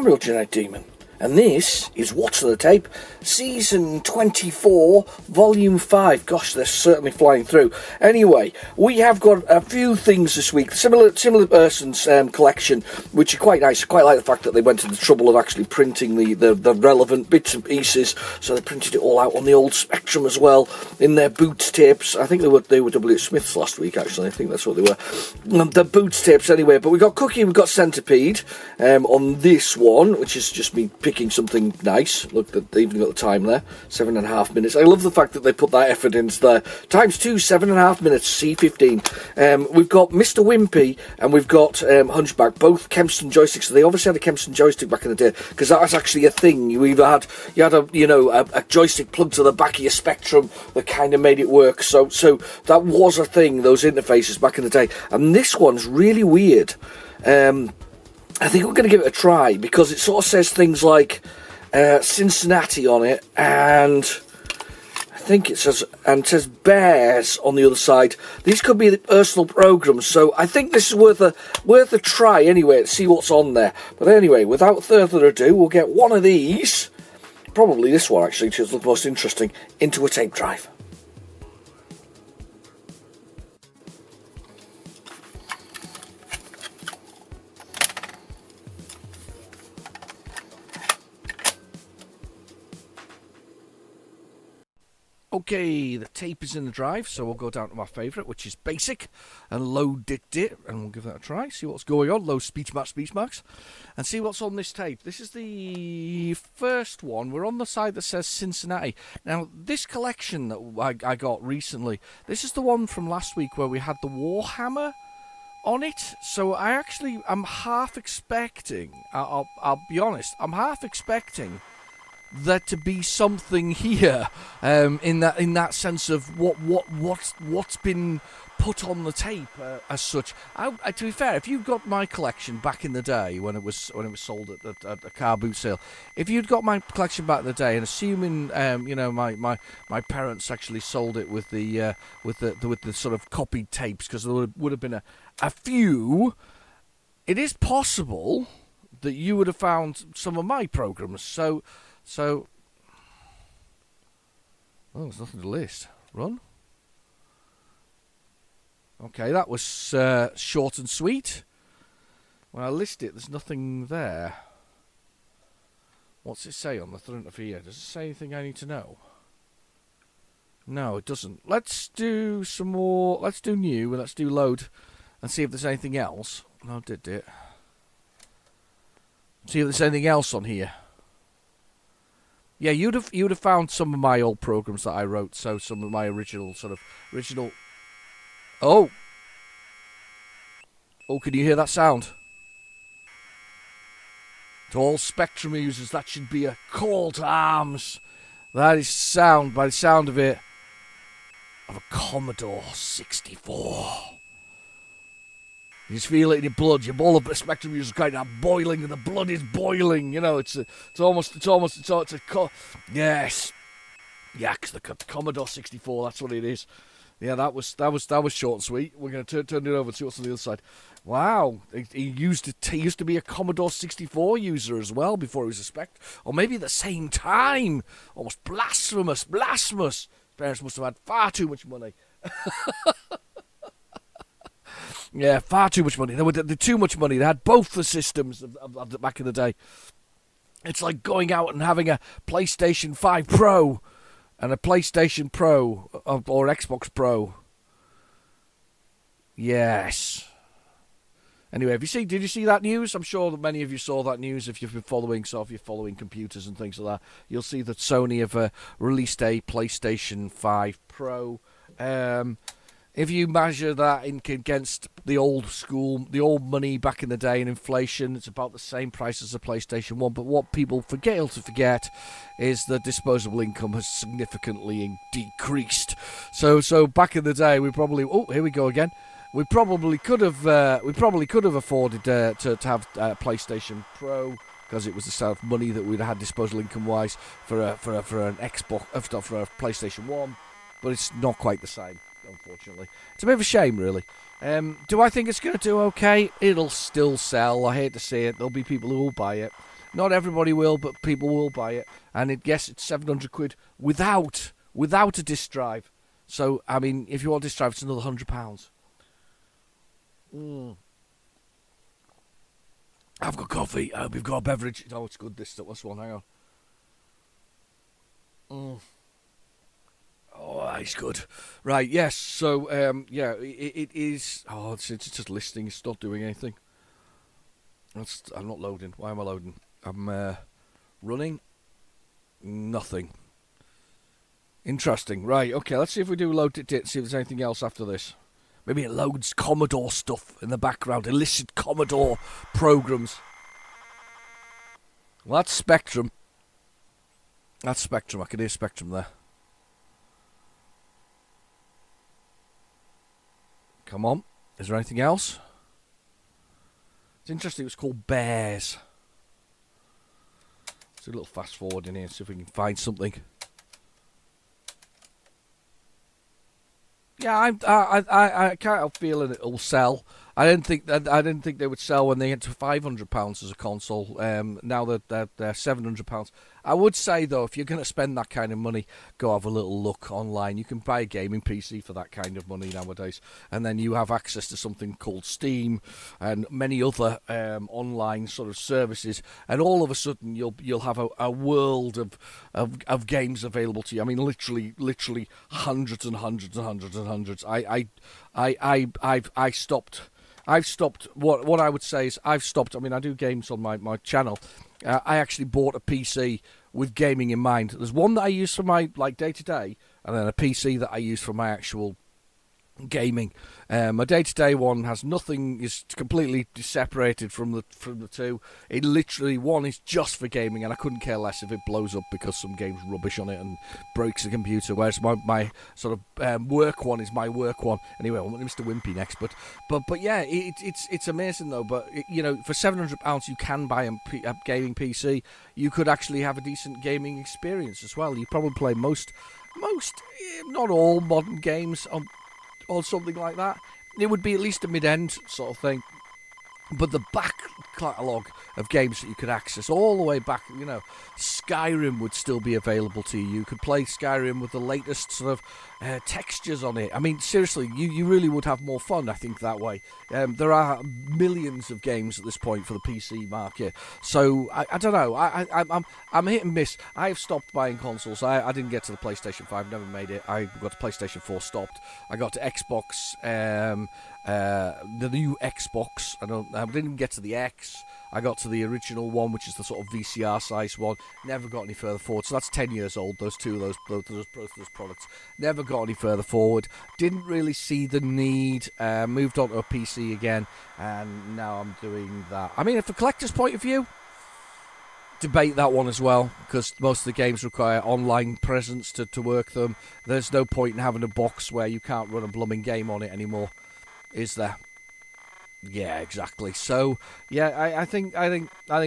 Real Genetic Demon, and this is What's on the Tape, Season 24, Volume 5. Gosh, they're certainly flying through. Anyway, we have got a few things this week. Similar person's collection, which are quite nice. I quite like the fact that they went to the trouble of actually printing the relevant bits and pieces, so they printed it all out on the old Spectrum as well, in their Boots tapes. I think they were W. Smiths last week, actually. I think that's what they were. The Boots tapes, anyway. But we've got Cookie, we've got Centipede on this one, which is just me picking something nice. Look, they even got the time there, 7.5 minutes. I love the fact that they put that effort into there. Times 2, 7.5 minutes, C15. We've got Mr. Wimpy and we've got Hunchback, both Kempston joysticks. So they obviously had a Kempston joystick back in the day, because that was actually a thing. You had a joystick plugged to the back of your Spectrum that kind of made it work. So that was a thing, those interfaces back in the day. And this one's really weird. I think we're going to give it a try, because it sort of says things like Cincinnati on it, and I think it says Bears on the other side. These could be the personal programs, so I think this is worth a try anyway, to see what's on there. But anyway, without further ado, we'll get one of these, probably this one actually, which is the most interesting, into a tape drive. Okay, the tape is in the drive, so we'll go down to my favourite, which is Basic, and load it, and we'll give that a try, see what's going on, load speech marks, and see what's on this tape. This is the first one. We're on the side that says Cincinnati. Now, this collection that I got recently, this is the one from last week where we had the Warhammer on it, so I'm half expecting, I'll be honest, I'm half expecting there to be something here, in that sense of what's been put on the tape as such. To be fair, if you got my collection back in the day when it was sold at a car boot sale, if you'd got my collection back in the day, and assuming my parents actually sold it with the sort of copied tapes, because there would have been a few, it is possible that you would have found some of my programs. So, there's nothing to list. Run. Okay, that was short and sweet. When I list it, there's nothing there. What's it say on the front of here? Does it say anything I need to know? No, it doesn't. Let's do some more. Let's do new, and let's do load, and see if there's anything else. No, did it. See if there's anything else on here. Yeah, you'd have found some of my old programs that I wrote, so some of my original. Oh, can you hear that sound? To all Spectrum users, that should be a call to arms. That is sound, by the sound of it, of a Commodore 64. You just feel it in your blood. All of the Spectrum users kind of boiling, and the blood is boiling. You know, yes. Yeah, because the Commodore 64, that's what it is. Yeah, that was short and sweet. We're going to turn it over and see what's on the other side. Wow, he used to be a Commodore 64 user as well before he was a Spectrum, or maybe at the same time. Almost blasphemous. Parents must have had far too much money. Yeah, far too much money. They had too much money. They had both the systems of back in the day. It's like going out and having a PlayStation 5 Pro and a PlayStation Pro or Xbox Pro. Yes. Anyway, did you see that news? I'm sure that many of you saw that news if you've been following computers and things like that. You'll see that Sony have released a PlayStation 5 Pro. If you measure that against the old money back in the day and inflation, it's about the same price as the PlayStation 1. But what people fail to forget is that disposable income has significantly decreased. So back in the day, we probably... Oh, here we go again. We probably could have afforded to have a PlayStation Pro, because it was the sort of money that we'd had disposable income wise for an Xbox, for a PlayStation 1. But it's not quite the same, unfortunately. It's a bit of a shame, really. Do I think it's going to do okay? It'll still sell. I hate to say it. There'll be people who will buy it. Not everybody will, but people will buy it. And yes, it's 700 quid without a disc drive. So, I mean, if you want a disc drive, it's another £100. I've got coffee. We've got a beverage. Oh, it's good, this one. Hang on. Oh, that's good. Right, yes. So, yeah, it is. Oh, it's just listing. It's not doing anything. I'm not loading. Why am I loading? I'm running. Nothing. Interesting. Right, okay. Let's see if we do load it. See if there's anything else after this. Maybe it loads Commodore stuff in the background. Illicit Commodore programs. Well, that's Spectrum. I can hear Spectrum there. Come on. Is there anything else? It's interesting. It was called Bears. Let's do a little fast forward in here, see if we can find something. Yeah, I can't help feeling it'll sell. I didn't think they would sell when they get to £500 as a console. Now that they're £700. I would say though, if you're going to spend that kind of money, go have a little look online. You can buy a gaming PC for that kind of money nowadays, and then you have access to something called Steam and many other online sort of services. And all of a sudden, you'll have a world of games available to you. I mean, literally hundreds and hundreds and hundreds and hundreds. I've stopped. What I would say is I've stopped. I mean, I do games on my channel. I actually bought a PC with gaming in mind. There's one that I use for my day-to-day, and then a PC that I use for my actual gaming. My day-to-day one has nothing, is completely separated from the two. It literally, one is just for gaming, and I couldn't care less if it blows up because some game's rubbish on it and breaks the computer, whereas my sort of work one is my work one. Anyway, I want Mr. Wimpy next, but yeah, it's amazing though. But you know, for £700 you can buy a gaming PC. You could actually have a decent gaming experience as well. You probably play most, not all modern games on or something like that. It would be at least a mid-end sort of thing. But the back catalogue of games that you could access all the way back, you know, Skyrim would still be available to you. You could play Skyrim with the latest sort of textures on it. I mean, seriously, you really would have more fun, I think, that way. There are millions of games at this point for the PC market. So, I don't know. I'm hit and miss. I've stopped buying consoles. I didn't get to the PlayStation 5, never made it. I got to PlayStation 4, stopped. I got to Xbox, the new Xbox. I didn't even get to the X. I got to the original one, which is the sort of VCR size one. Never got any further forward. So that's 10 years old. Both those products. Never got any further forward. Didn't really see the need. Moved on to a PC again, and now I'm doing that. I mean, from a collector's point of view, debate that one as well, because most of the games require online presence to work them. There's no point in having a box where you can't run a blooming game on it anymore, is there? Yeah, exactly. So, yeah, I think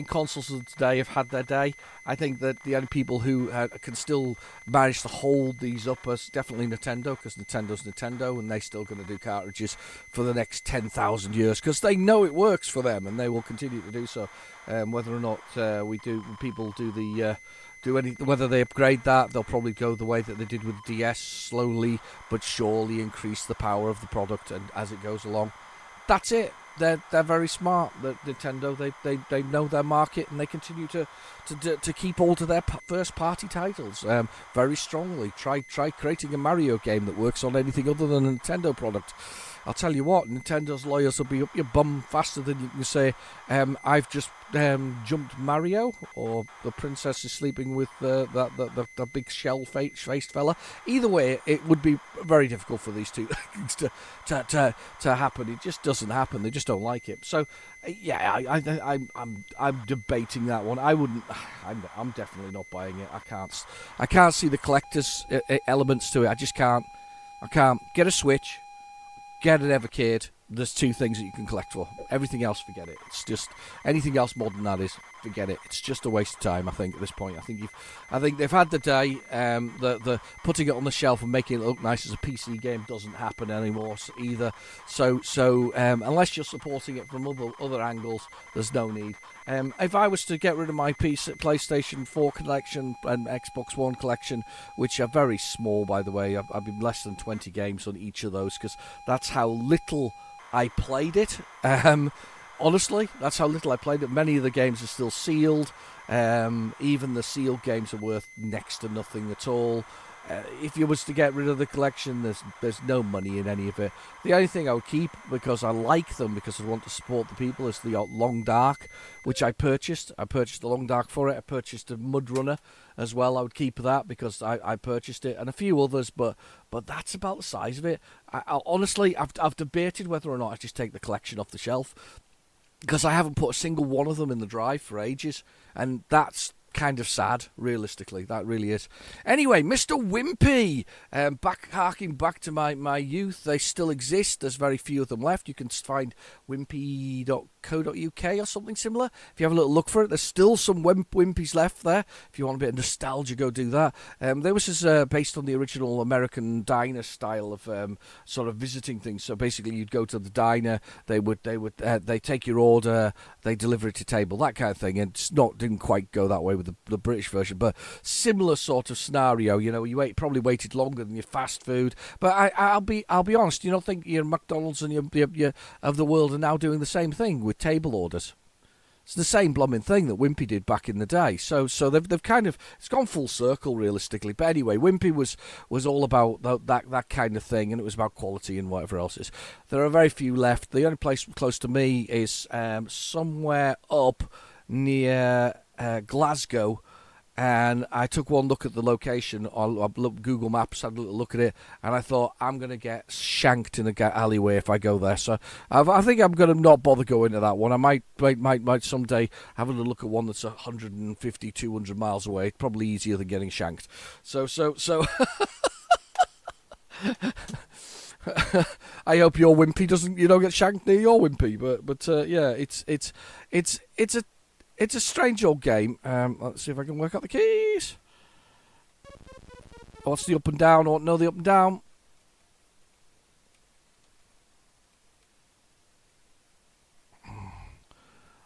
consoles of today have had their day. I think that the only people who can still manage to hold these up is definitely Nintendo, because Nintendo's Nintendo, and they're still going to do cartridges for the next 10,000 years, because they know it works for them, and they will continue to do so. Whether or not people whether they upgrade that, they'll probably go the way that they did with the DS, slowly but surely increase the power of the product, and as it goes along. That's it. They're very smart. Nintendo, they know their market, and they continue to keep hold of their first party titles very strongly. Try creating a Mario game that works on anything other than a Nintendo product. I'll tell you what, Nintendo's lawyers will be up your bum faster than you can say, I've just jumped Mario, or the princess is sleeping with the big shell-faced fella. Either way, it would be very difficult for these two things to happen. It just doesn't happen. They just don't like it. So, yeah, I'm debating that one. I wouldn't. I'm definitely not buying it. I can't see the collector's elements to it. I just can't. I can't get a Switch. Get an Evercade. There's two things that you can collect for. Everything else, forget it. It's just anything else more than that is forget it. It's just a waste of time, I think, at this point. I think they've had the day. The putting it on the shelf and making it look nice as a PC game doesn't happen anymore either. So unless you're supporting it from other angles, there's no need. If I was to get rid of my PlayStation 4 collection and Xbox One collection, which are very small, by the way, I've been less than 20 games on each of those, because that's how little I played it. Honestly, that's how little I played it. Many of the games are still sealed. Even the sealed games are worth next to nothing at all. If you was to get rid of the collection, there's no money in any of it. The only thing I would keep, because I like them, because I want to support the people, is the Long Dark, which I purchased. I purchased the Long Dark for it. I purchased a Mud Runner as well. I would keep that because I purchased it, and a few others, but that's about the size of it. Honestly, I've debated whether or not I just take the collection off the shelf, because I haven't put a single one of them in the drive for ages, and that's kind of sad, realistically. That really is. Anyway, Mr. Wimpy, harking back to my youth, they still exist. There's very few of them left. You can find wimpy.co.uk or something similar. If you have a little look for it, there's still some Wimpies left there. If you want a bit of nostalgia, go do that. This is based on the original American diner style of sort of visiting things. So basically, you'd go to the diner, they take your order, they deliver it to table, that kind of thing. And didn't quite go that way with the British version, but similar sort of scenario. You know, probably waited longer than your fast food. But I'll be honest. You don't think your McDonald's and your of the world are now doing the same thing with table orders? It's the same blooming thing that Wimpy did back in the day. So they've kind of, it's gone full circle realistically. But anyway, Wimpy was all about that kind of thing, and it was about quality and whatever else is. There are very few left. The only place close to me is somewhere up near Glasgow, and I took one look at the location on Google Maps, had a little look at it, and I thought, I'm going to get shanked in a alleyway if I go there. So I think I'm going to not bother going to that one. I might someday have a little look at one that's 150, 200 miles away. It's probably easier than getting shanked. So I hope your Wimpy you don't get shanked near your Wimpy. But yeah, it's a strange old game. Let's see if I can work out the keys. What's the up and down? I want to know the up and down.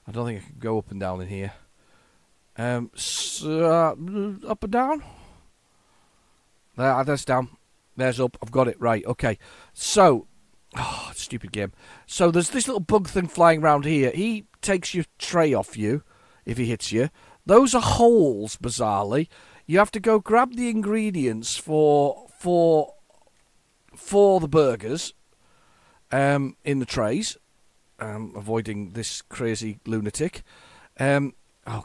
I don't think I can go up and down in here. Up and down. There's down. There's up. I've got it right. Okay. So, stupid game. So there's this little bug thing flying around here. He takes your tray off you if he hits you. Those are holes, bizarrely. You have to go grab the ingredients for the burgers in the trays, avoiding this crazy lunatic. Oh,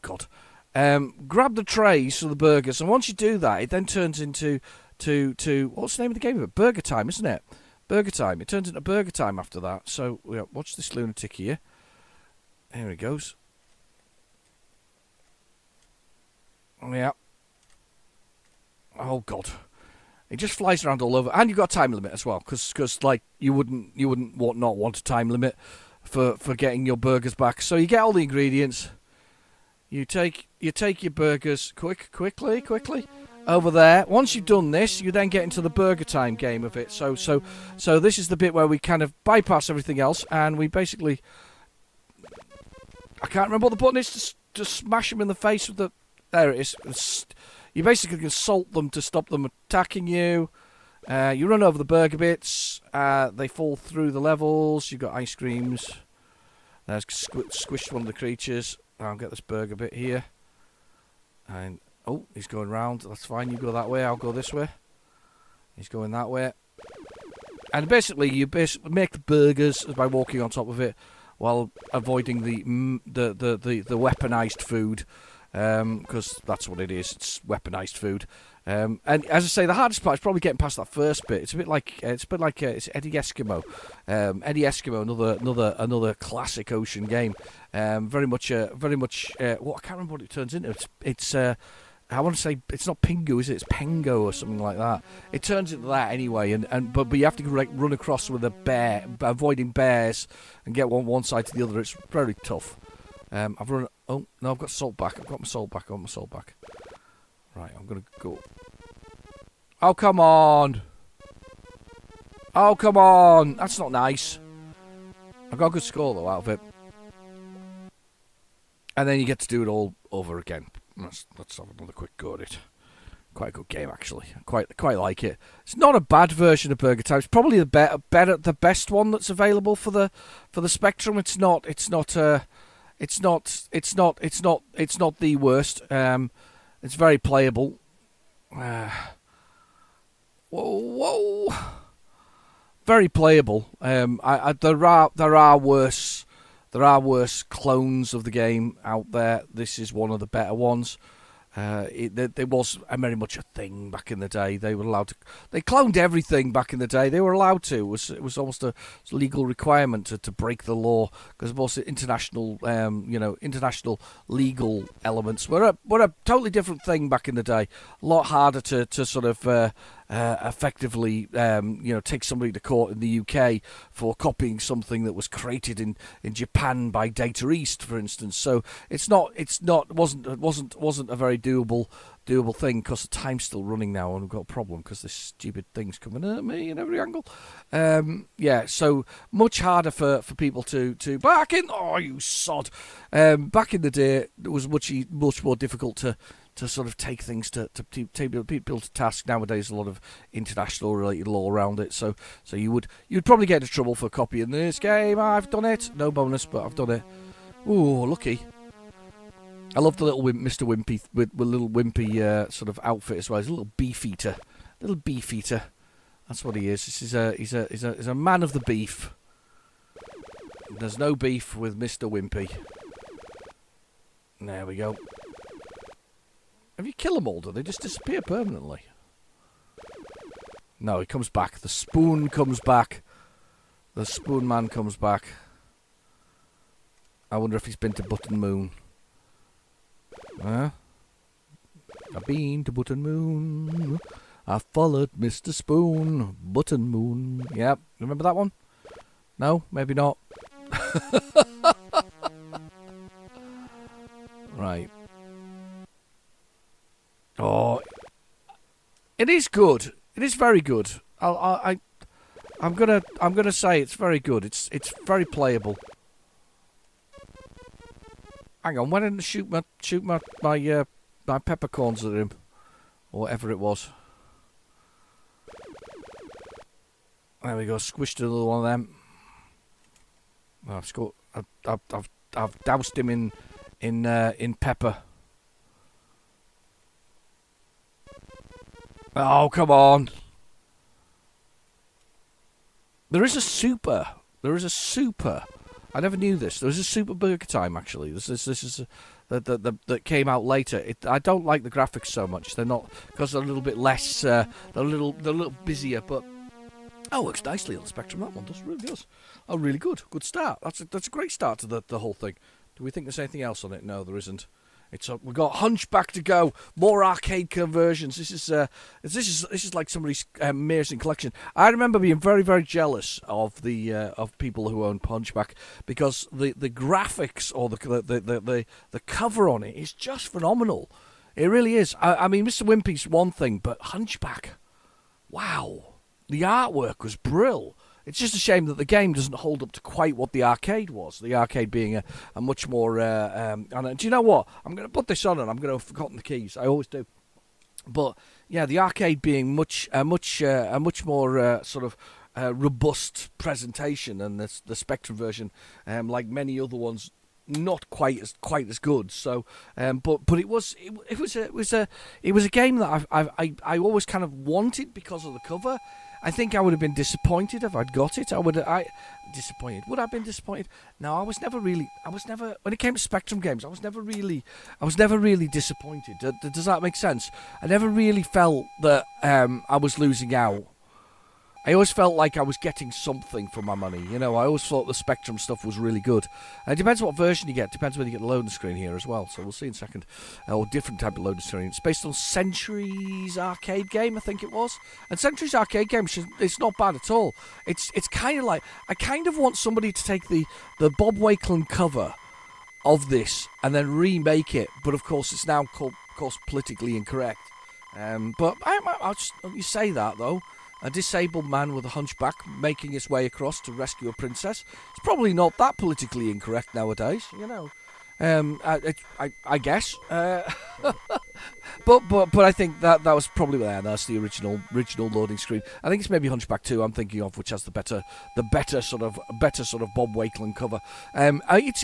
God. Grab the trays for the burgers, and once you do that, it then turns into what's the name of the game? Burger Time, isn't it? Burger Time. It turns into Burger Time after that. So, watch this lunatic here. Here he goes. Yeah. Oh, God. It just flies around all over, and you've got a time limit as well, because like you wouldn't not want a time limit for getting your burgers back. So you get all the ingredients. You take your burgers quickly over there. Once you've done this, you then get into the Burger Time game of it. So this is the bit where we kind of bypass everything else, and we basically, I can't remember what the button is to smash them in the face with the. There it is. You basically assault them to stop them attacking you. You run over the burger bits. They fall through the levels. You've got ice creams. There's squished one of the creatures. I'll get this burger bit here. And he's going round. That's fine. You go that way. I'll go this way. He's going that way. And basically, you make the burgers by walking on top of it while avoiding the weaponized food. Because that's what it is. It's weaponized food. And as I say, the hardest part is probably getting past that first bit. It's a bit like it's Eddie Eskimo. Eddie Eskimo, another classic ocean game. Very much. What I can't remember what it turns into. It's I want to say it's not Pingu, is it? It's Pengo or something like that. It turns into that anyway. But you have to run across with a bear, avoiding bears, and get one side to the other. It's very tough. I've run Oh, no, I've got salt back. I've got my salt back. Right, I'm going to go. Oh, come on. Oh, come on. That's not nice. I got a good score, though, out of it. And then you get to do it all over again. Let's have another quick go at it. Quite a good game, actually. Quite like it. It's not a bad version of Burger Time. It's probably the best one that's available for the Spectrum. It's not the worst. It's very playable. Whoa. Very playable. There are worse clones of the game out there. This is one of the better ones. There was very much a thing back in the day. They were allowed to. They cloned everything back in the day. They were allowed to. It was almost a legal requirement to break the law, because most international legal elements were a totally different thing back in the day. A lot harder to sort of effectively take somebody to court in the UK for copying something that was created in Japan by Data East, for instance. So it wasn't a very doable thing, because the time's still running now, and we've got a problem because this stupid thing's coming at me in every angle. So much harder for people to back in. Oh, you sod! Back in the day, it was much more difficult to sort of take things to people to task. Nowadays, a lot of international related law around it. So you'd probably get into trouble for copying this game. I've done it. No bonus, but I've done it. Ooh, lucky. I love the little Mr. Wimpy with little wimpy sort of outfit as well. He's a little beef eater. That's what he is. He's a man of the beef. There's no beef with Mr. Wimpy. There we go. Have you killed them all? Do they just disappear permanently? No, he comes back. The spoon comes back. The spoon man comes back. I wonder if he's been to Button Moon. Huh? I've been to Button Moon. I followed Mr. Spoon. Button Moon. Yep. Remember that one? No? Maybe not. Right. Oh, it is good. It is very good. I'm gonna say it's very good. It's very playable. Hang on, why didn't I shoot my peppercorns at him, or whatever it was? There we go. Squished another one of them. I've doused him in pepper. Oh, come on. There is a super. I never knew this. There is a Super Burger Time, actually. This is that came out later. I don't like the graphics so much. They're not, because they're a little bit less. They're a little busier, but works nicely on the Spectrum. That one really does. Oh, really good. Good start. That's a great start to the whole thing. Do we think there's anything else on it? No, there isn't. We've got Hunchback to go. More arcade conversions. This is like somebody's amazing collection. I remember being very, very jealous of the of people who own Hunchback, because the graphics or the cover on it is just phenomenal. It really is. I mean, Mr. Wimpy's one thing, but Hunchback, wow, the artwork was brilliant. It's just a shame that the game doesn't hold up to quite what the arcade was. The arcade being a much more... and do you know what? I'm going to put this on and I'm going to have forgotten the keys. I always do. But, yeah, the arcade being a much more sort of robust presentation, and the Spectrum version, like many other ones, not quite as good. So, but it was a game that I always kind of wanted because of the cover. I think I would have been disappointed if I'd got it. Disappointed. Would I have been disappointed? No, I was never when it came to Spectrum games, I was never really disappointed. Does that make sense? I never really felt that I was losing out. I always felt like I was getting something for my money. You know, I always thought the Spectrum stuff was really good. It depends what version you get. Depends whether you get the loading screen here as well. So we'll see in a second. Or different type of loading screen. It's based on Century's arcade game, I think it was. And Century's arcade game, it's not bad at all. It's kind of like, I kind of want somebody to take the Bob Wakelin cover of this and then remake it, but of course it's now called, of course, politically incorrect. But I'll just, you say that though, a disabled man with a hunchback making his way across to rescue a princess. It's probably not that politically incorrect nowadays, you know. I guess. But I think that was probably there. That's the original loading screen. I think it's maybe Hunchback 2 I'm thinking of, which has the better sort of Bob Wakeland cover. It's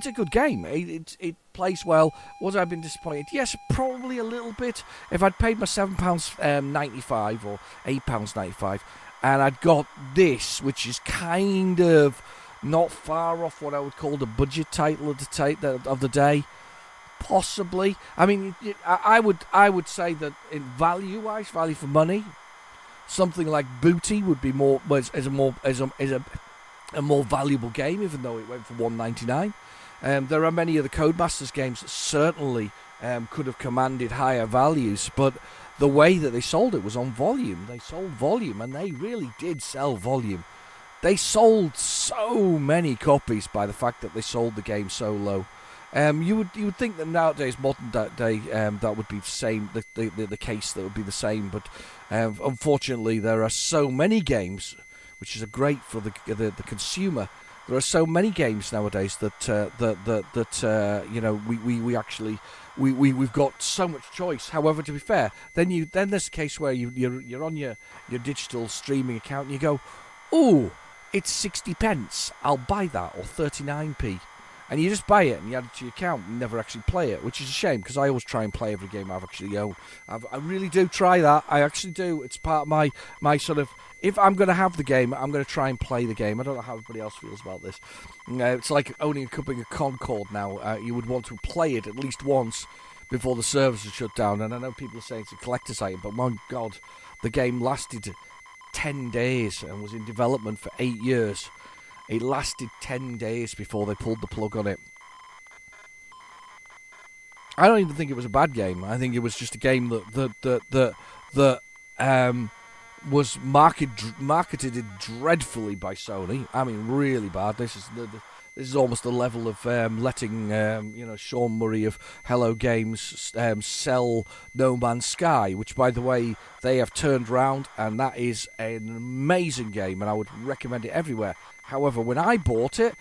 a good game. It plays well. Was I been disappointed? Yes, probably a little bit. If I'd paid my £7.95 or £8.95, and I'd got this, which is kind of not far off what I would call the budget title of the day. Possibly. I mean, I would say that in value for money, something like Booty would be a more valuable game, even though it went for $1.99. There are many of the Codemasters games that certainly could have commanded higher values, but the way that they sold it was on volume. They sold volume, and they really did sell volume. They sold so many copies by the fact that they sold the game so low. You would think that nowadays, modern day, that would be the same. The case that would be the same, but unfortunately, there are so many games, which is great for the consumer. There are so many games nowadays that you know we've got so much choice. However, to be fair, then there's a case where you're on your digital streaming account and you go, ooh, it's 60p. I'll buy that, or 39p. And you just buy it and you add it to your account and never actually play it, which is a shame because I always try and play every game I've actually owned. I really do try that. I actually do. It's part of my sort of, if I'm going to have the game, I'm going to try and play the game. I don't know how everybody else feels about this. It's like owning a company of Concorde now. You would want to play it at least once before the servers are shut down. And I know people are saying it's a collector's item, but my God, the game lasted 10 days and was in development for 8 years. It lasted 10 days before they pulled the plug on it. I don't even think it was a bad game. I think it was just a game that was marketed dreadfully by Sony. I mean, really bad. This is almost the level of letting Sean Murray of Hello Games sell No Man's Sky, which, by the way, they have turned around, and that is an amazing game, and I would recommend it everywhere. However, when I bought it,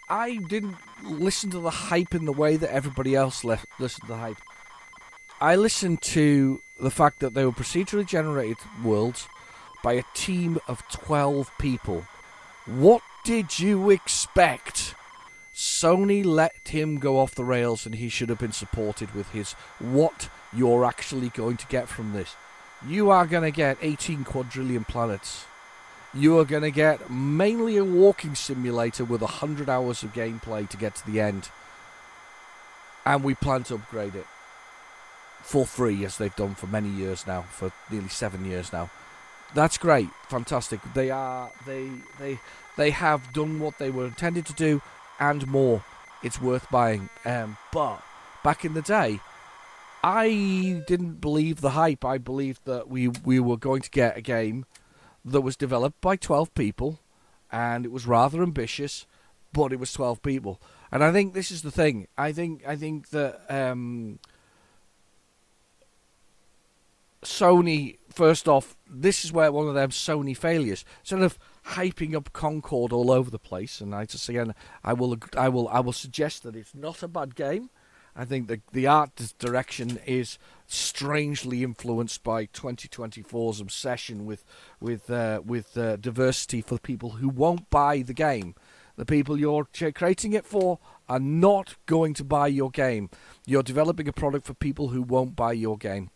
I didn't listen to the hype in the way that everybody else listened to the hype. I listened to the fact that they were procedurally generated worlds by a team of 12 people. What did you expect? Sony let him go off the rails, and he should have been supported with his what you're actually going to get from this. You are going to get 18 quadrillion planets. You are going to get mainly a walking simulator with 100 hours of gameplay to get to the end. And we plan to upgrade it for free, as they've done for many years now, for nearly 7 years now. That's great, fantastic. They have done what they were intended to do and more. It's worth buying. But back in the day, I didn't believe the hype. I believed that we were going to get a game that was developed by 12 people, and it was rather ambitious, but it was 12 people. And I think this is the thing. I think that Sony, first off, this is where one of them Sony failures. Instead of hyping up Concorde all over the place, and I will suggest that it's not a bad game. I think the art direction is strangely influenced by 2024's obsession with diversity for people who won't buy the game. The people you're creating it for are not going to buy your game. You're developing a product for people who won't buy your game.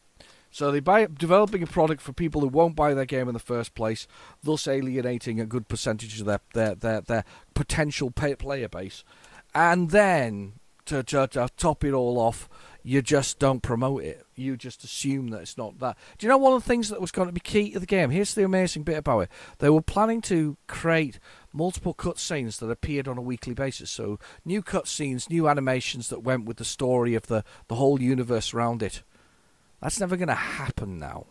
So developing a product for people who won't buy their game in the first place, thus alienating a good percentage of their potential player base. And then, to top it all off, you just don't promote it. You just assume that it's not that. Do you know one of the things that was going to be key to the game? Here's the amazing bit about it. They were planning to create multiple cutscenes that appeared on a weekly basis. So new cutscenes, new animations that went with the story of the whole universe around it. That's never going to happen now.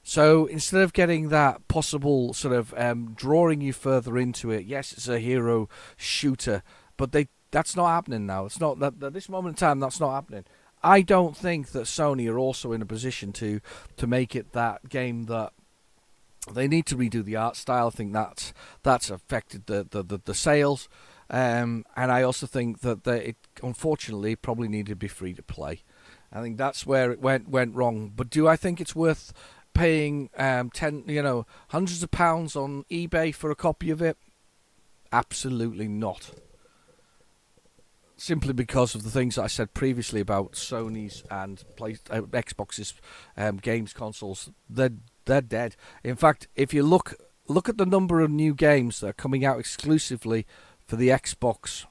So instead of getting that possible sort of drawing you further into it, yes, it's a hero shooter, but they That's not happening now. It's not that at this moment in time. That's not happening. I don't think that Sony are also in a position to make it that game that they need to redo the art style. I think that's affected the sales, and I also think that it unfortunately probably needed to be free to play. I think that's where it went wrong. But do I think it's worth paying hundreds of pounds on eBay for a copy of it? Absolutely not. Simply because of the things that I said previously about Sony's and Xbox's games consoles, they're dead. In fact, if you look at the number of new games that are coming out exclusively for the Xbox,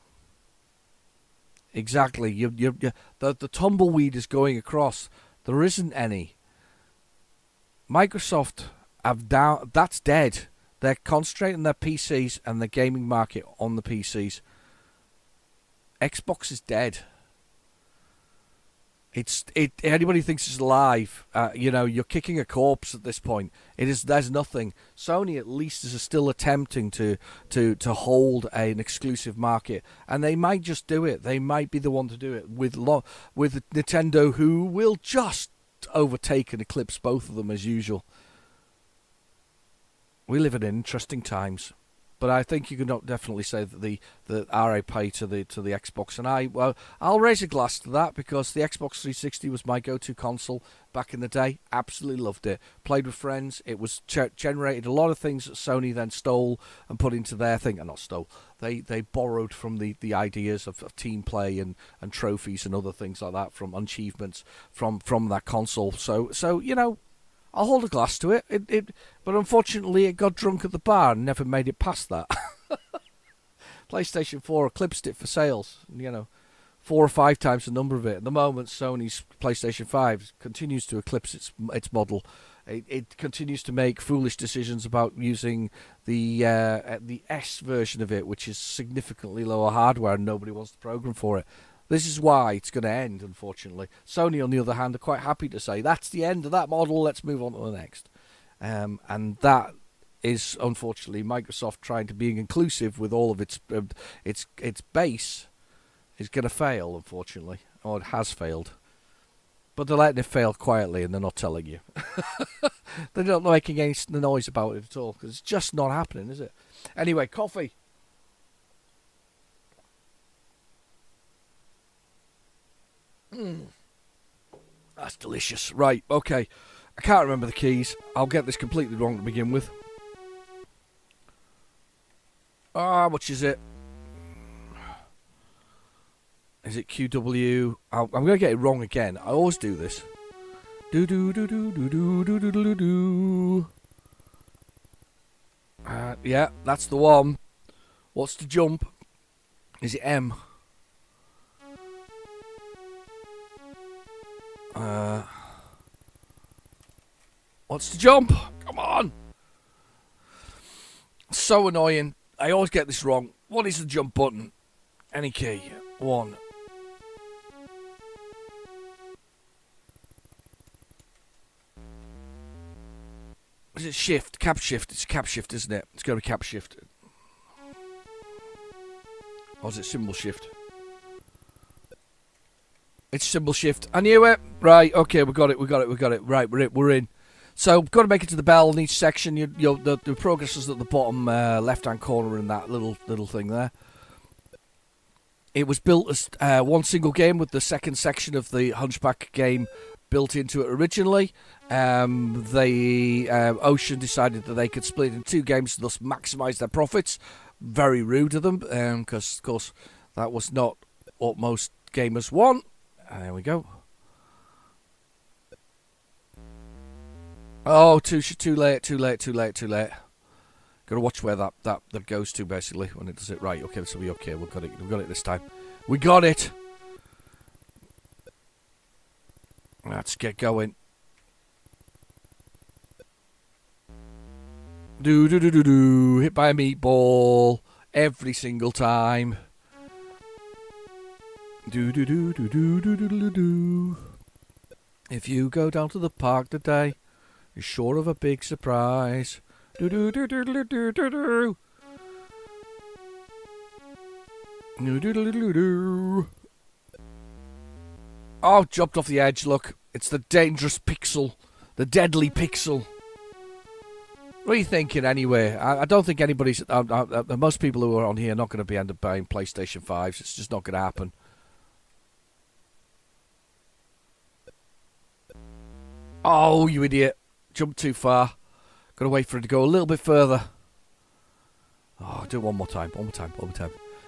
exactly, the tumbleweed is going across. There isn't any. Microsoft that's dead. They're concentrating their PCs and the gaming market on the PCs. Xbox is dead. Anybody thinks it's alive, you're kicking a corpse at this point. There's nothing. Sony at least is still attempting to hold an exclusive market, and they might just do it. They might be the one to do it with Nintendo, who will just overtake and eclipse both of them as usual. We live in interesting times. But I think you can definitely say that the RAP to the Xbox, and I'll raise a glass to that, because the Xbox 360 was my go-to console back in the day. Absolutely loved it. Played with friends. It was generated a lot of things that Sony then stole and put into their thing, and not stole. They borrowed from the ideas of team play and trophies and other things like that, from achievements from that console. So I'll hold a glass to it. But unfortunately, it got drunk at the bar and never made it past that. PlayStation 4 eclipsed it for sales. 4 or 5 times the number of it. At the moment, Sony's PlayStation 5 continues to eclipse its model. It continues to make foolish decisions about using the S version of it, which is significantly lower hardware, and nobody wants to program for it. This is why it's going to end, unfortunately. Sony, on the other hand, are quite happy to say, that's the end of that model, let's move on to the next. And that is, unfortunately, Microsoft trying to be inclusive with all of its base is going to fail, unfortunately. Or it has failed. But they're letting it fail quietly, and they're not telling you. They're not making any noise about it at all, because it's just not happening, is it? Anyway, coffee. That's delicious. Right, okay. I can't remember the keys. I'll get this completely wrong to begin with. How much is it? Is it QW? I'm going to get it wrong again. I always do this. Yeah, that's the one. What's the jump? Is it M? What's the jump? Come on! So annoying. I always get this wrong. What is the jump button? Any key. 1. Is it shift? Cap shift. It's cap shift, isn't it? It's got to be cap shift. Or is it symbol shift? It's symbol shift. I knew it. Right, okay, we got it. Right, we're in. So, got to make it to the bell in each section. The progress is at the bottom left-hand corner in that little thing there. It was built as one single game with the second section of the Hunchback game built into it originally. Ocean decided that they could split it in 2 games and thus maximise their profits. Very rude of them, because, of course, that was not what most gamers want. There we go. Oh, too late. Got to watch where that goes to, basically, when it does it. Right, okay, this will be okay. We've got it this time. We got it! Let's get going. Do. Hit by a meatball. Every single time. Do. If you go down to the park today, you're sure of a big surprise. Do. Oh, jumped off the edge, look. It's the dangerous pixel. The deadly pixel. What are you thinking anyway? I don't think anybody's... most people who are on here are not going to be end up buying PlayStation 5s. It's just not going to happen. Oh, you idiot. Jumped too far. Got to wait for it to go a little bit further. Oh, do it one more time. One more time.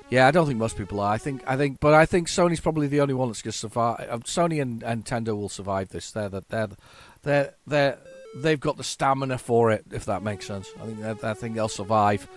Yeah, I don't think most people are. I think Sony's probably the only one that's going to survive. Sony and Nintendo will survive this. They've got the stamina for it, if that makes sense. I think they'll survive.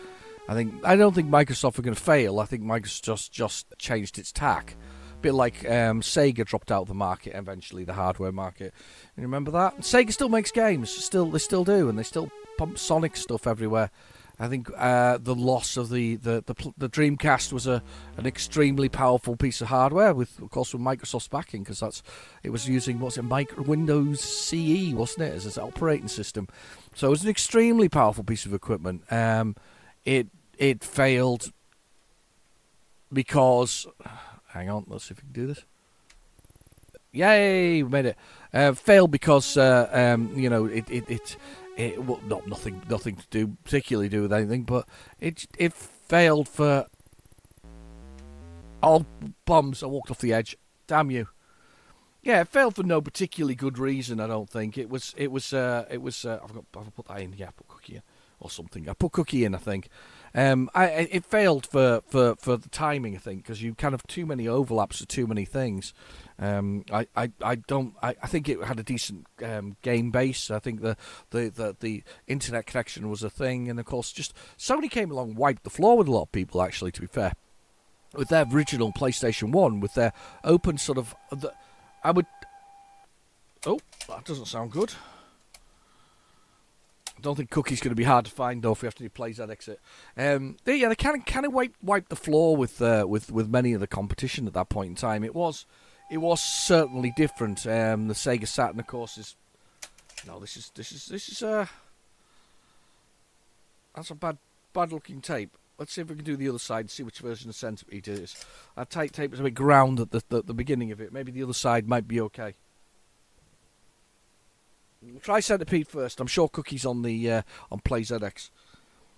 I don't think Microsoft are going to fail. I think Microsoft just changed its tack. A bit like Sega dropped out of the market eventually, the hardware market. You remember that? Sega still makes games. They still do, and they still pump Sonic stuff everywhere. I think the loss of the Dreamcast was an extremely powerful piece of hardware, with Microsoft's backing, because it was using Windows CE, wasn't it, as its operating system. So it was an extremely powerful piece of equipment. It failed because, hang on, let's see if we can do this. Yay, we made it. Failed because nothing to particularly do with anything, but it failed for... Oh, bums, I walked off the edge. Damn you. Yeah, it failed for no particularly good reason, I don't think. I've put that in, yeah, I put cookie in, or something. I put cookie in, I think. It failed for the timing, I think, because you kind of too many overlaps of too many things. I think it had a decent game base. I think the internet connection was a thing, and of course, just Sony came along and wiped the floor with a lot of people. Actually, to be fair, with their original PlayStation 1, with their open sort of, oh, that doesn't sound good. I don't think Cookie's going to be hard to find though if we have to do PlayZX. They kind of wiped the floor with many of the competition at that point in time. It was certainly different. The Sega Saturn, of course, is that's a bad looking tape. Let's see if we can do the other side and see which version of Centipede it is. That tape is a bit ground at the beginning of it. Maybe the other side might be okay. We'll try Centipede first. I'm sure Cookie's on the on PlayZX.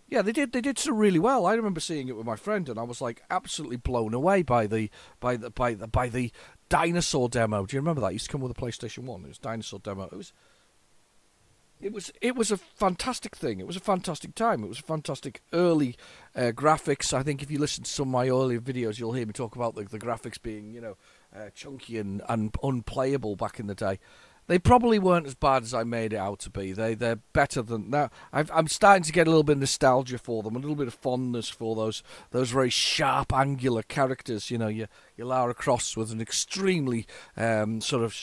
Yeah, they did so really well. I remember seeing it with my friend, and I was like absolutely blown away by the dinosaur demo. Do you remember that? It used to come with a PlayStation 1. It was dinosaur demo. It was a fantastic thing. It was a fantastic time. It was a fantastic early graphics. I think if you listen to some of my earlier videos, you'll hear me talk about the graphics being chunky and unplayable back in the day. They probably weren't as bad as I made it out to be. They're better than that. I'm starting to get a little bit of nostalgia for them, a little bit of fondness for those very sharp, angular characters. Your Lara Croft with an extremely sort of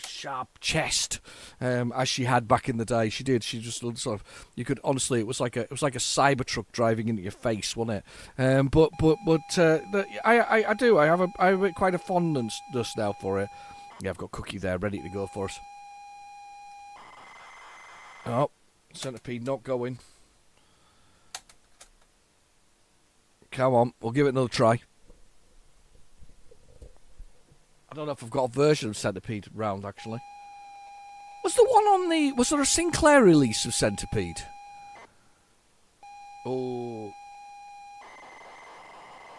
sharp chest, as she had back in the day. She did. She just sort of, you could honestly, it was like a Cybertruck driving into your face, wasn't it? I have quite a fondness now for it. Yeah, I've got Cookie there, ready to go for us. Oh, Centipede not going. Come on, we'll give it another try. I don't know if I've got a version of Centipede round, actually. Was there a Sinclair release of Centipede? Oh,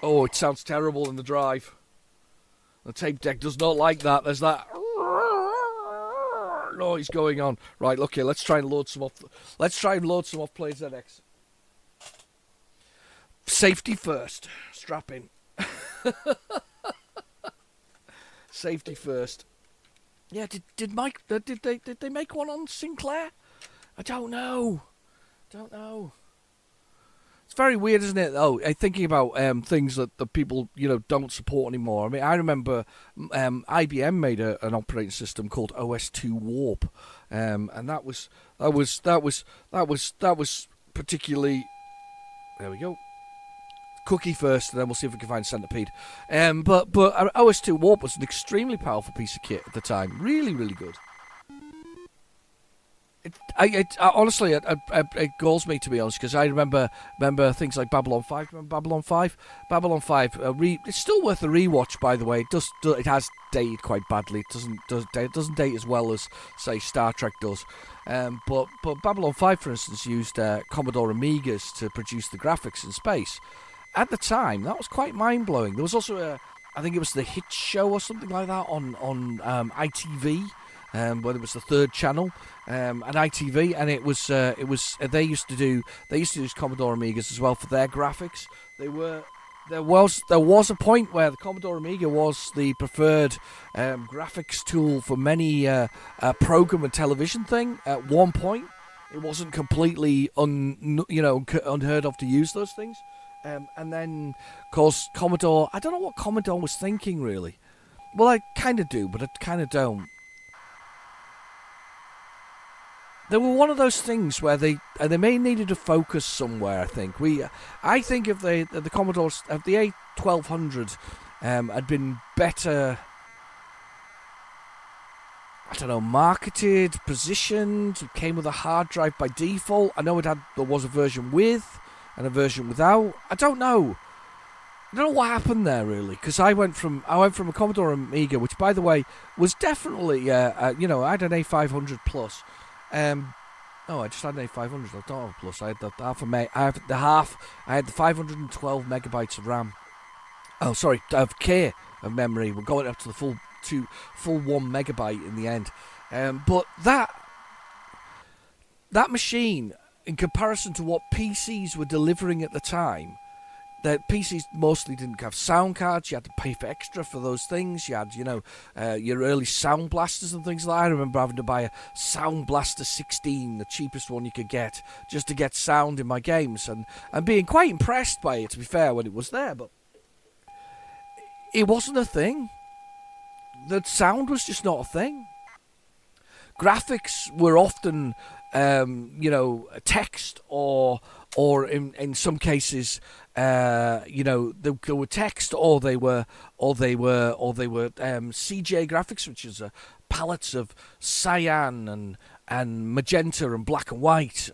it sounds terrible in the drive. The tape deck does not like that. There's that noise going on. Right, okay, let's try and load some off. Let's try and load some off PlayZX. Safety first. Strap in. Safety first. Yeah, did they make one on Sinclair? I don't know. It's very weird, isn't it? Oh, thinking about things that the people don't support anymore. I mean, I remember IBM made an operating system called OS2 Warp, and that was particularly. There we go. Cookie first, and then we'll see if we can find Centipede. But OS2 Warp was an extremely powerful piece of kit at the time. Really, really good. Honestly, it galls me, to be honest, because I remember things like Babylon 5. Remember Babylon 5? Babylon 5. It's still worth a rewatch, by the way. It has dated quite badly. It doesn't date as well as, say, Star Trek does. But Babylon 5, for instance, used Commodore Amigas to produce the graphics in space. At the time, that was quite mind blowing. There was also I think it was the Hit Show or something like that on ITV. When it was the third channel, and ITV, and it was they used to use Commodore Amigas as well for their graphics. There was a point where the Commodore Amiga was the preferred graphics tool for many program and television thing. At one point, it wasn't completely unheard of to use those things, and then of course Commodore. I don't know what Commodore was thinking really. Well, I kind of do, but I kind of don't. They were one of those things where they may needed to focus somewhere. I think if the Commodore, if the A1200 had been better, I don't know, marketed, positioned, came with a hard drive by default. I know there was a version with and a version without. I don't know what happened there really, because I went from a Commodore Amiga, which by the way was definitely I had an A500 plus. I just had an A500. I don't have a plus. I had the I had the 512 megabytes of RAM. Oh, sorry, of K of memory. We're going up to the full 1 megabyte in the end. But that machine, in comparison to what PCs were delivering at the time. The PCs mostly didn't have sound cards. You had to pay for extra for those things. You had, your early Sound Blasters and things like that. I remember having to buy a Sound Blaster 16, the cheapest one you could get, just to get sound in my games, and being quite impressed by it, to be fair, when it was there. But it wasn't a thing. The sound was just not a thing. Graphics were often, text or in some cases, they were text or they were CJ graphics, which is palettes of cyan and magenta and black and white,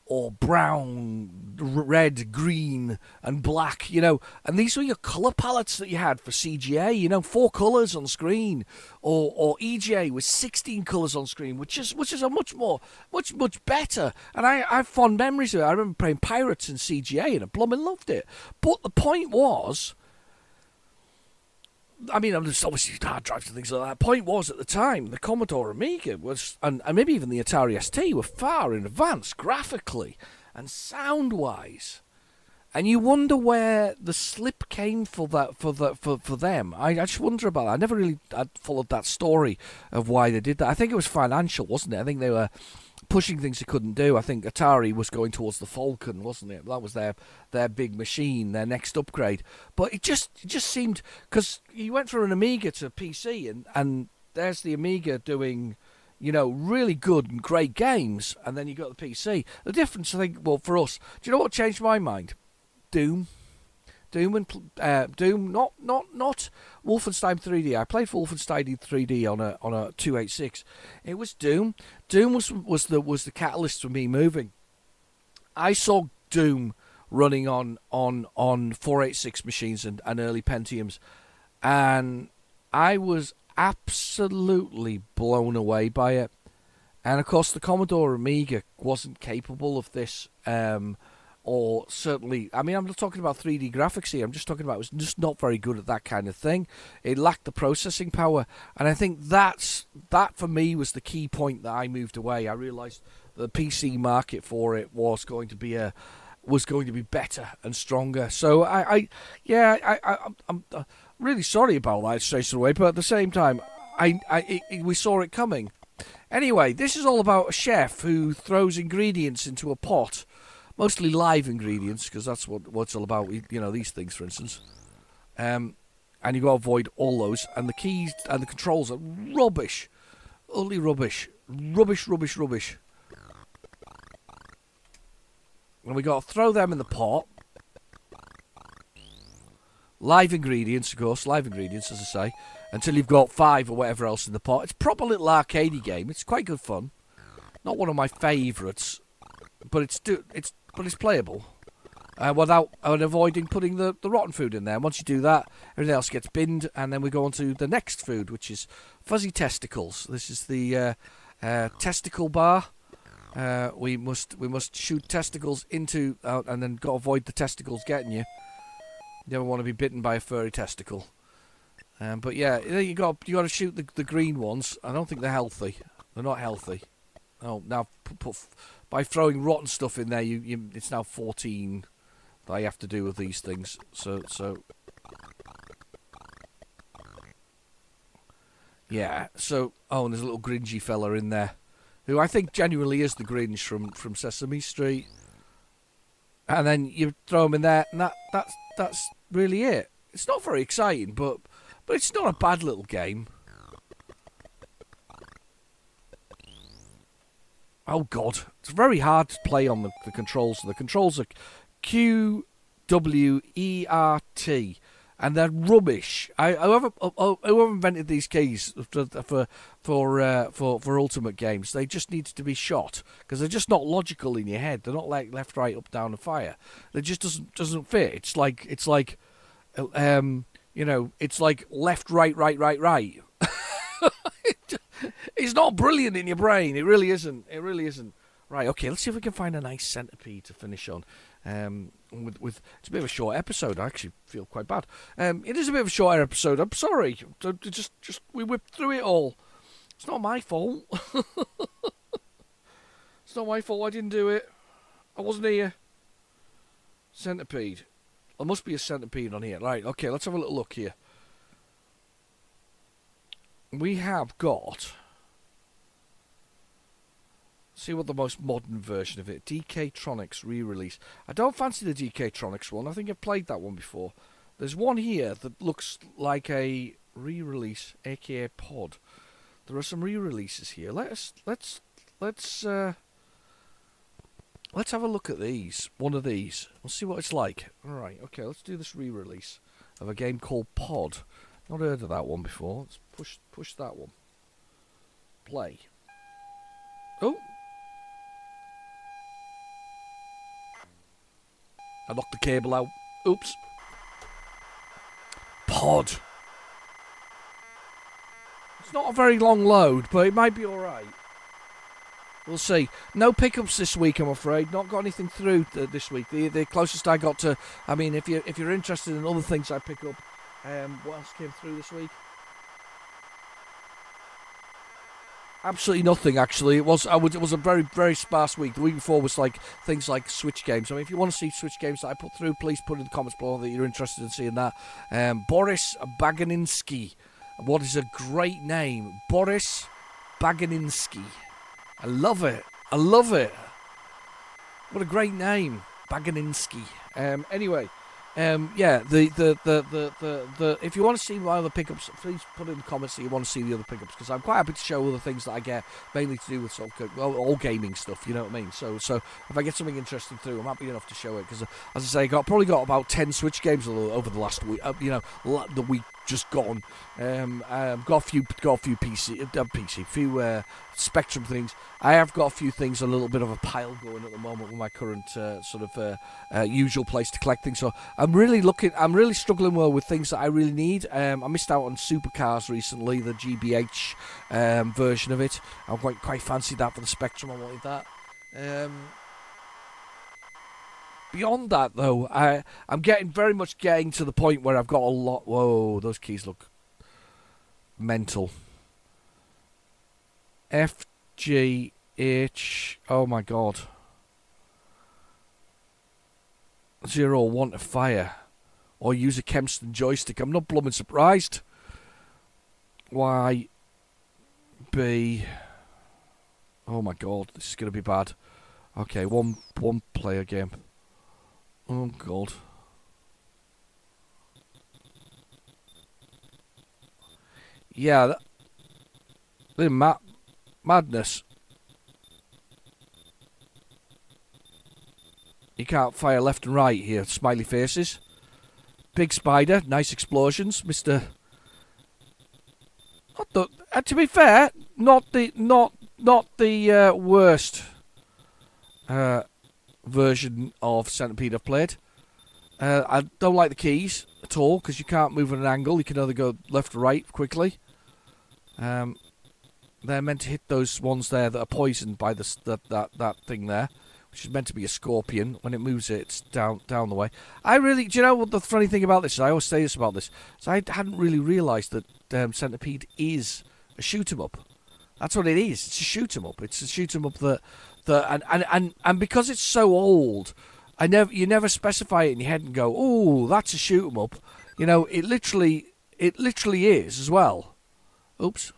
or brown, red, green, and black, and these were your colour palettes that you had for CGA, 4 colours on screen, or EGA with 16 colours on screen, which is a much better, and I have fond memories of it. I remember playing Pirates in CGA, and I blooming loved it. But the point was, I mean, there's obviously hard drives and things like that. The point was, at the time, the Commodore Amiga was, and maybe even the Atari ST, were far in advance graphically and sound-wise. And you wonder where the slip came for them. I just wonder about that. I never really followed that story of why they did that. I think it was financial, wasn't it? I think they were pushing things they couldn't do. I think Atari was going towards the Falcon, wasn't it? That was their big machine, their next upgrade. But it just seemed, because you went from an Amiga to PC, and there's the Amiga doing, really good and great games, and then you got the PC. The difference, I think, well, for us, do you know what changed my mind? Doom, not Wolfenstein 3D. I played Wolfenstein in 3D on a 286. It was Doom. Doom was the catalyst for me moving. I saw Doom running on 486 machines and early Pentiums, and I was absolutely blown away by it. And of course, the Commodore Amiga wasn't capable of this. Or certainly, I mean, I'm not talking about 3D graphics here. I'm just talking about it was just not very good at that kind of thing. It lacked the processing power, and I think that for me was the key point that I moved away. I realised the PC market for it was going to be better and stronger. So I'm really sorry about that straight away, but at the same time, we saw it coming. Anyway, this is all about a chef who throws ingredients into a pot. Mostly live ingredients, because that's what it's all about. These things, for instance. And you got to avoid all those. And the keys and the controls are rubbish. Utterly rubbish. Rubbish. And we got to throw them in the pot. Live ingredients, of course. Live ingredients, as I say. Until you've got 5 or whatever else in the pot. It's a proper little arcadey game. It's quite good fun. not one of my favourites, but it's playable. Without avoiding putting the rotten food in there. Once you do that, everything else gets binned, and then we go on to the next food, which is fuzzy testicles. This is the testicle bar. We must shoot testicles into, and then got to avoid the testicles getting you. You never want to be bitten by a furry testicle. But yeah, you got to shoot the green ones. I don't think they're healthy. They're not healthy. Oh, now by throwing rotten stuff in there, it's now 14 that I have to do with these things. So yeah. So and there's a little Gringy fella in there, who I think genuinely is the Grinch from Sesame Street. And then you throw him in there, and that's really it. It's not very exciting, but it's not a bad little game. Oh God, it's very hard to play on the controls. The controls are Q, W, E, R, T, and they're rubbish. Whoever invented these keys for ultimate games, they just need to be shot because they're just not logical in your head. They're not like left, right, up, down, and fire. It just doesn't fit. It's like it's like left, right, right, right, right. It's not brilliant in your brain. It really isn't. Right, okay, let's see if we can find a nice centipede to finish on. With it's a bit of a short episode. I actually feel quite bad. It is a bit of a shorter episode. I'm sorry. Just we whipped through it all. It's not my fault. It's not my fault. I didn't do it. I wasn't here. Centipede. There must be a centipede on here. Right, okay, let's have a little look here. We have got... See what the most modern version of it. DK-Tronics re-release. I don't fancy the DK-Tronics one. I think I've played that one before. There's one here that looks like a re-release, aka pod. There are some re-releases here. Let's have a look at these. One of these. We'll see what it's like. Alright, okay, let's do this re-release of a game called Pod. Not heard of that one before. Let's push that one. Play. Oh! I knocked the cable out. Oops. Pod. It's not a very long load, but it might be alright. We'll see. No pickups this week, I'm afraid. Not got anything through this week. The closest I got to... I mean, if you're interested in other things I pick up, what else came through this week? Absolutely nothing, actually. It was a very, very sparse week. The week before was like things like Switch games. I mean, if you want to see Switch games that I put through, please put in the comments below that you're interested in seeing that. Boris Baganinsky. What is a great name. Boris Baganinsky. I love it. What a great name. Baganinsky. Anyway... yeah, the if you want to see my other pickups, please put in the comments that you want to see the other pickups, because I'm quite happy to show other things that I get, mainly to do with all gaming stuff, you know what I mean? So if I get something interesting through, I'm happy enough to show it, because as I say, probably got about 10 Switch games over the last week, the week just gone. Got a few PC, Spectrum things. I have got a few things, a little bit of a pile going at the moment with my current usual place to collect things. So I'm really struggling well with things that I really need. I missed out on Supercars recently, the GBH version of it. I quite fancied that for the Spectrum. I wanted that. Beyond that, though, I'm getting to the point where I've got a lot... Whoa, those keys look mental. F, G, H... Oh, my God. 0, 1 to fire. Or use a Kempston joystick. I'm not blooming surprised. Y, B... Oh, my God, this is going to be bad. Okay, one player game. Oh, God. Yeah, madness. You can't fire left and right here. Smiley faces. Big spider. Nice explosions. Mr... to be fair, not not the worst version of Centipede I've played. I don't like the keys at all because you can't move at an angle. You can either go left or right quickly. They're meant to hit those ones there that are poisoned by that thing there, which is meant to be a scorpion. When it moves it, it's down the way. Do you know what the funny thing about this is? I always say this about this. So I hadn't really realised that Centipede is a shoot 'em up. That's what it is. It's a shoot 'em up. It's a shoot 'em up and because it's so old, you never specify it in your head and go, "Oh, that's a shoot 'em up." You know, it literally is as well. Oops.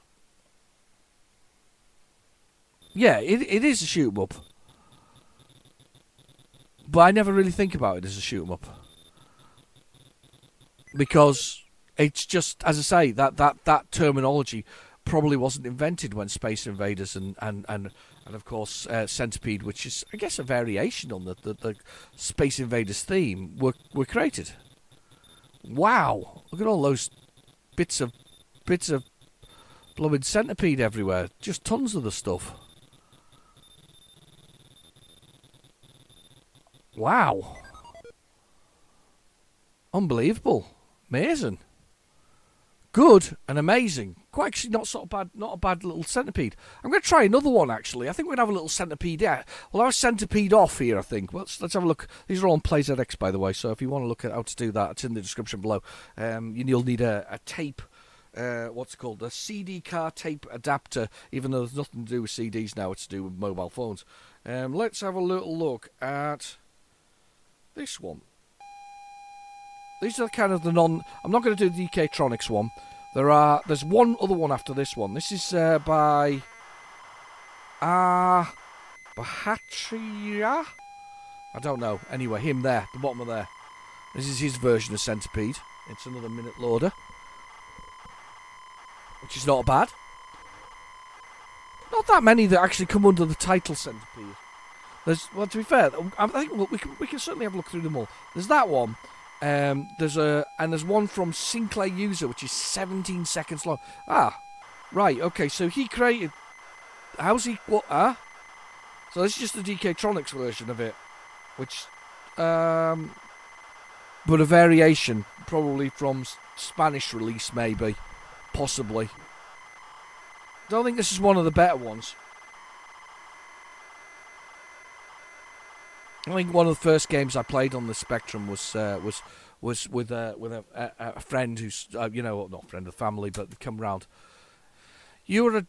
Yeah, it is a shoot 'em up. But I never really think about it as a shoot 'em up. Because it's just, as I say, that terminology probably wasn't invented when Space Invaders and of course Centipede, which is, I guess, a variation on the Space Invaders theme, were created. Wow, look at all those bits of blooming Centipede everywhere. Just tons of the stuff. Wow. Unbelievable. Amazing. Good and amazing. Quite actually not a bad little centipede. I'm going to try another one, actually. I think we're going to have a little centipede. Yeah, we'll have a centipede off here, I think. Let's have a look. These are all on PlayZX, by the way, so if you want to look at how to do that, it's in the description below. You'll need a tape, what's it called? A CD car tape adapter, even though there's nothing to do with CDs now, it's to do with mobile phones. Let's have a little look at this one. These are kind of the I'm not going to do the DK-Tronics one. There's one other one after this one. This is by Bahatria. I don't know. Anyway, him there, the bottom of there. This is his version of Centipede. It's another minute loader, which is not bad. Not that many that actually come under the title Centipede. To be fair, I think we can certainly have a look through them all. There's that one. There's one from Sinclair User, which is 17 seconds long. Right, okay, so he created... How's he... What, So this is just the DK-Tronics version of it, which... But a variation, probably from Spanish release, maybe. Possibly. Don't think this is one of the better ones. I think one of the first games I played on the Spectrum was with a friend who's not a friend of the family, but come round. You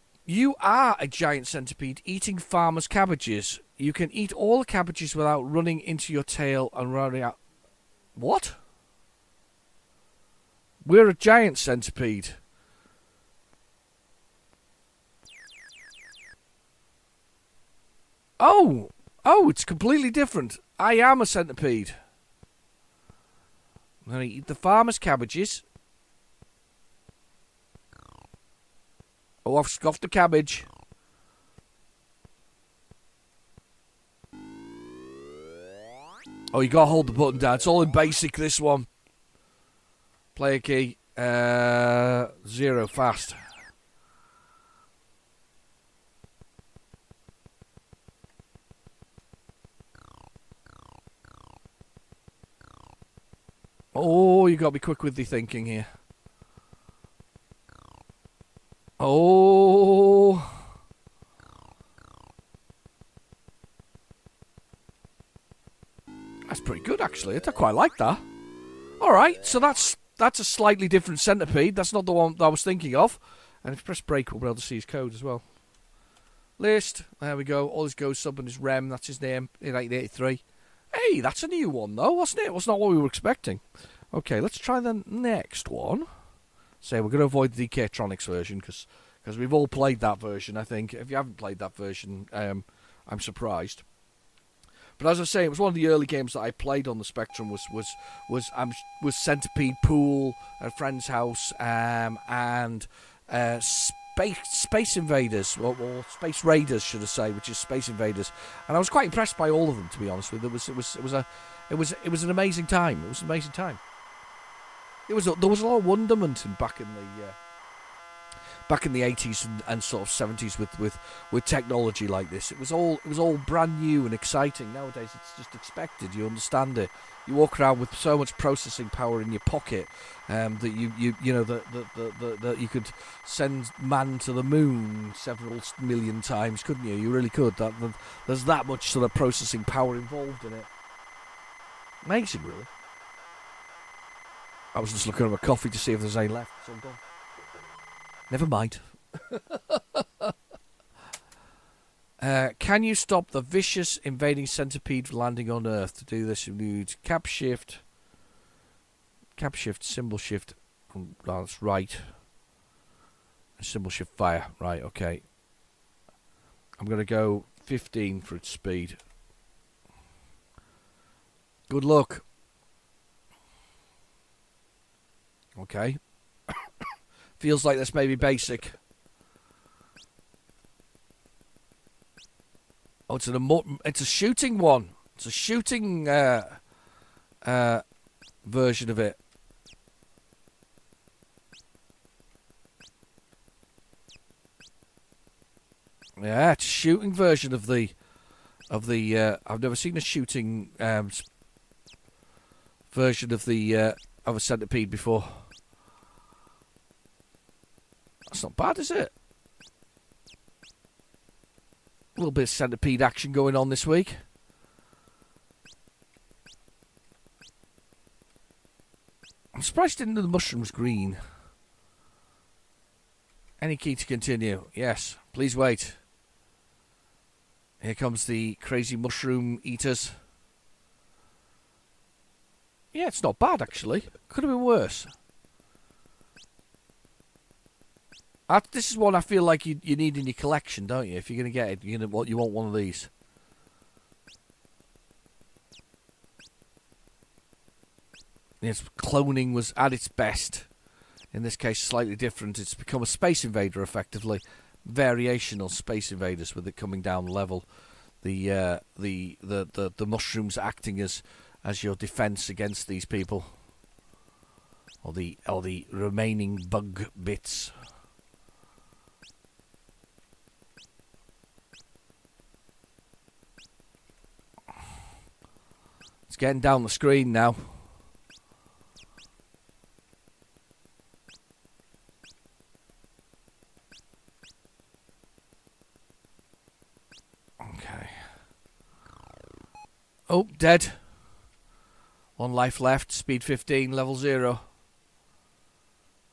are a giant centipede eating farmers' cabbages. You can eat all the cabbages without running into your tail and running out. What? We're a giant centipede. Oh, it's completely different. I am a centipede. I'm going to eat the farmer's cabbages. Oh, I've scoffed the cabbage. Oh, you got to hold the button down. It's all in basic, this one. Player key. 0, fast. Oh, you got to be quick with the thinking here. Oh. That's pretty good, actually. I quite like that. Alright, so that's a slightly different centipede. That's not the one that I was thinking of. And if you press break, we'll be able to see his code as well. List. There we go. All his go sub and his rem. That's his name in 1983. Hey, that's a new one, though, wasn't it? That's not what we were expecting. Okay, let's try the next one. We're going to avoid the DK-Tronics version, because we've all played that version, I think. If you haven't played that version, I'm surprised. But as I was saying, it was one of the early games that I played on the Spectrum was Centipede Pool at a friend's house, and Space Invaders, or Space Raiders, should I say, which is Space Invaders, and I was quite impressed by all of them, to be honest with you. It was an amazing time. It was an amazing time. There was a lot of wonderment back in back in the 80s and sort of 70s with technology like this. It was all brand new and exciting. Nowadays, it's just expected. You understand it. You walk around with so much processing power in your pocket that that you could send man to the moon several million times, couldn't you? You really could. There's that much sort of processing power involved in it. Amazing, really. I was just looking at my coffee to see if there's any left. It's all gone. Never mind. Can you stop the vicious invading centipede landing on Earth? To do this, you need cap shift, symbol shift. Oh, that's right. Symbol shift fire. Right, okay. I'm going to go 15 for its speed. Good luck. Okay. Feels like this may be basic. Oh, it's a shooting one. It's a shooting version of it. Yeah, it's a shooting version of the I've never seen a shooting version of a centipede before. That's not bad, is it? A little bit of centipede action going on this week. I'm surprised didn't know the mushroom's green. Any key to continue? Yes. Please wait. Here comes the crazy mushroom eaters. Yeah, it's not bad, actually. Could have been worse. This is one I feel like you need in your collection, don't you? If you're going to get it, you want one of these. Yes, cloning was at its best. In this case, slightly different. It's become a Space Invader, effectively. Variational Space Invaders with it coming down level. The mushrooms acting as your defense against these people, or the remaining bug bits. It's getting down the screen now. Okay. Oh, dead. 1 life left. Speed 15, level 0.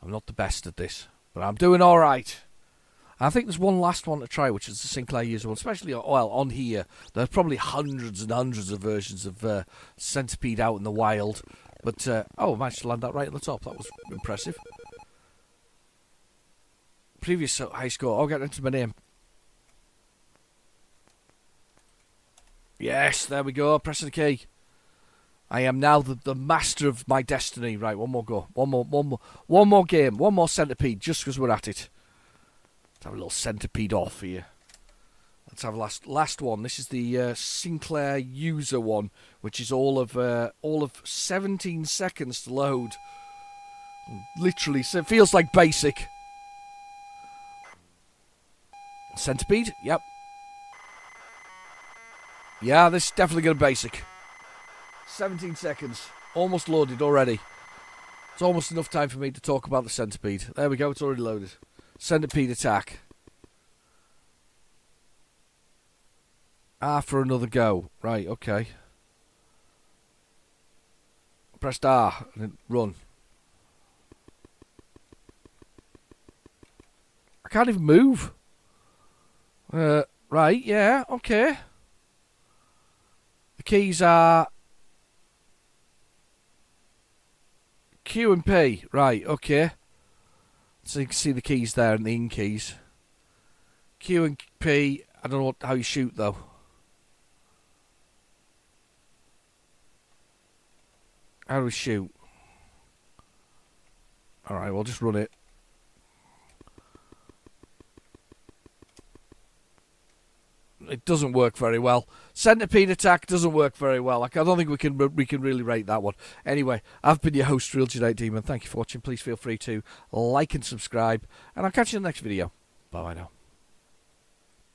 I'm not the best at this, but I'm doing all right. I think there's one last one to try, which is the Sinclair user one, especially on here. There's probably hundreds and hundreds of versions of Centipede out in the wild. But, I managed to land that right at the top. That was impressive. Previous high score. I'll get into my name. Yes, there we go. Pressing the key. I am now the master of my destiny. Right, one more go. One more game. One more centipede, just because we're at it. Let's have a little centipede off here. Let's have a last one. This is the Sinclair user one, which is all of 17 seconds to load. Literally, so it feels like basic. Centipede, yep. Yeah, this is definitely going to basic. 17 seconds. Almost loaded already. It's almost enough time for me to talk about the centipede. There we go, it's already loaded. Centipede attack. For another go. Right, okay. Pressed R and then run. I can't even move. Right, yeah, okay. The keys are Q and P. Right, okay. So you can see the keys there and the in keys. Q and P. I don't know how you shoot though. How do we shoot? Alright, we'll just run it. it doesn't work very well. Centipede Attack doesn't work very well. Like, I don't think we can really rate that one. Anyway, I've been your host, Real Jedi Demon. Thank you for watching. Please feel free to like and subscribe, and I'll catch you in the next video. Bye bye now.